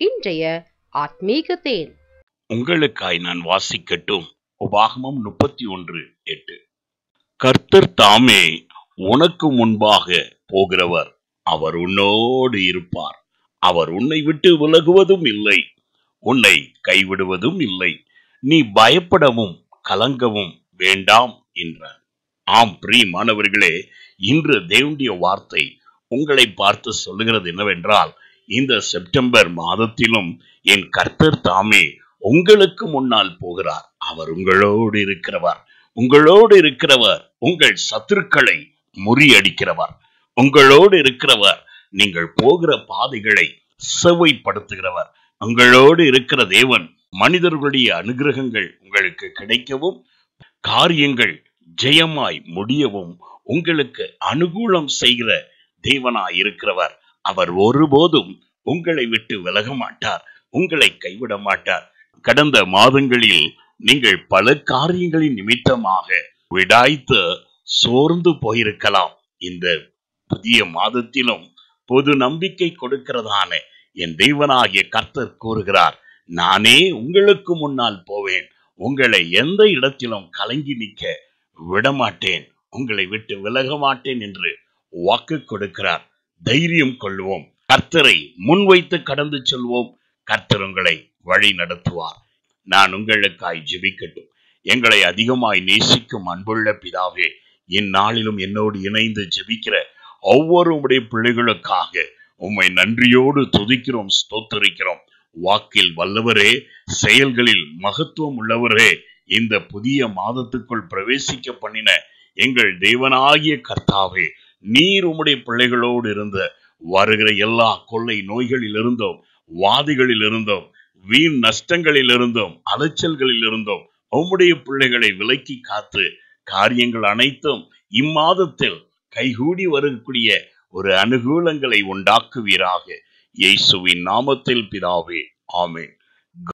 இன்றைய ஆத்மீக தேன். உங்களுக்காய் நான் வாசிக்கட்டும். உபாகமம் 31:8. கர்த்தர் தாமே உனக்கு முன்பாக போகிறவர், அவர் உன்னோடு இருப்பார், அவர் உன்னை விட்டு விலகுவதும் இல்லை, உன்னை கைவிடுவதும் இல்லை, நீ பயப்படவும் கலங்கவும் வேண்டாம் என்றார். ஆம் பிரியமானவர்களே, இன்று தேவனுடைய வார்த்தை உங்களை பார்த்து சொல்லுகிறது என்னவென்றால், இந்த செப்டம்பர் மாதத்திலும் என் கர்த்தர் தாமே உங்களுக்கு முன்னால் போகிறார், அவர் உங்களோடு இருக்கிறவர், உங்களோடு இருக்கிறவர், உங்கள் சத்துருக்களை முறியடிக்கிறவர், உங்களோடு இருக்கிறவர், நீங்கள் போகிற பாதைகளை செவ்வைப்படுத்துகிறவர், உங்களோடு இருக்கிற தேவன் மனிதர்களுடைய அனுகிரகங்கள் உங்களுக்கு கிடைக்கவும், காரியங்கள் ஜெயமாய் முடியவும் உங்களுக்கு அனுகூலம் செய்கிற தேவனாய் இருக்கிறவர். அவர் ஒருபோதும் உங்களை விட்டு விலக மாட்டார், உங்களை கைவிட மாட்டார். கடந்த மாதங்களில் நீங்கள் பல காரியங்களின் நிமித்தமாக விடாய்த்து சோர்ந்து போயிருக்கலாம். இந்த புதிய மாதத்திலும் பொது நம்பிக்கை கொடுக்கிறதான என் தேவனாகிய கர்த்தர் கூறுகிறார், நானே உங்களுக்கு முன்னால் போவேன், உங்களை எந்த இடத்திலும் கலங்கி நிற்க விடமாட்டேன், உங்களை விட்டு விலக மாட்டேன் என்று வாக்கு கொடுக்கிறார். தைரியம் கொள்வோம், கர்த்தரை முன்வைத்து கடந்து செல்வோம், கர்த்தர் உங்களை வழி நடத்துவார். நான் உங்களுக்காய் ஜெபிக்கட்டும். எங்களை அதிகமாய் நேசிக்கும் அன்புள்ள பிதாவே, இந்நாளிலும் என்னோடு இணைந்து ஜெபிக்கிற ஒவ்வொரு உடைய பிள்ளைகளுக்காக உம்மை நன்றியோடு துதிக்கிறோம், ஸ்தோத்தரிக்கிறோம். வாக்கில் வல்லவரே, செயல்களில் மகத்துவம் உள்ளவரே, இந்த புதிய மாதத்துக்குள் பிரவேசிக்க பண்ணின எங்கள் தேவனாகிய கர்த்தாவே, நீர் உம்முடைய பிள்ளைகளோடு இருந்த வருகிற எல்லா கொள்ளை நோய்களில் இருந்தோம், வாதிகளில் இருந்தோம், வீண் நஷ்டங்களில் இருந்தோம், அலைச்சல்களில் இருந்தோம் உம்முடைய பிள்ளைகளை விலக்கி காத்து காரியங்கள் அனைத்தும் இம்மாதத்தில் கைகூடி வரக்கூடிய ஒரு அனுகூலங்களை உண்டாக்குவீராக. இயேசுவின் நாமத்தில் பிதாவே, ஆமென்.